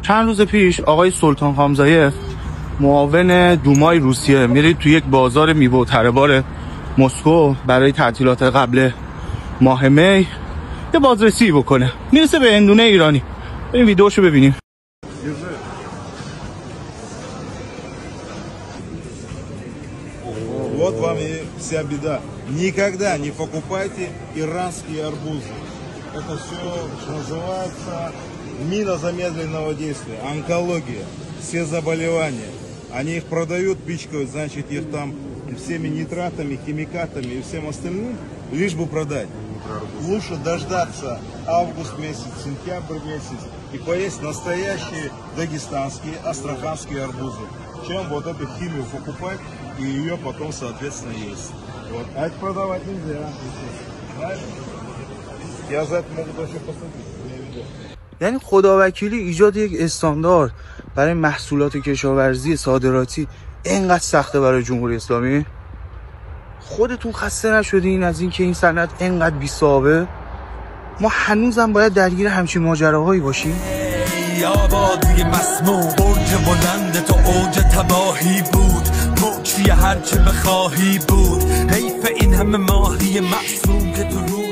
چند روز پیش آقای سلطان خامزاده معاون دومای روسیه میرید توی یک بازار میوه و تره‌بار مسکو برای تعطیلات قبل ماه می یه بازرسی بکنه، میرسه به هندونه ایرانی. بریم ویدیوشو ببینیم. Вот вам и вся беда. Никогда не покупайте иранские арбузы. Это все, что называется, мина замедленного действия, онкология, все заболевания. Они их продают, пичкают, значит, их там всеми нитратами, химикатами и всем остальным, лишь бы продать. Лучше дождаться август месяц, сентябрь месяц и поесть настоящие дагестанские, астраханские арбузы, чем вот эту химию покупать и ее потом, соответственно, есть. Вот. А это продавать нельзя. Я за это могу даже посадить. یعنی خداوکیلی ایجاد یک استاندارد برای محصولات کشاورزی صادراتی اینقدر سخته برای جمهوری اسلامی؟ خودتون خسته نشدین از این که این صنعت اینقدر بی‌صاحبه؟ ما هنوزم باید درگیر همچین ماجراهایی باشیم؟ آبادی مسموم برج بلند تو اوج تباهی بود، موجی هرچه بخواهی بود، حیف این همه ماهی معصوم که تو رو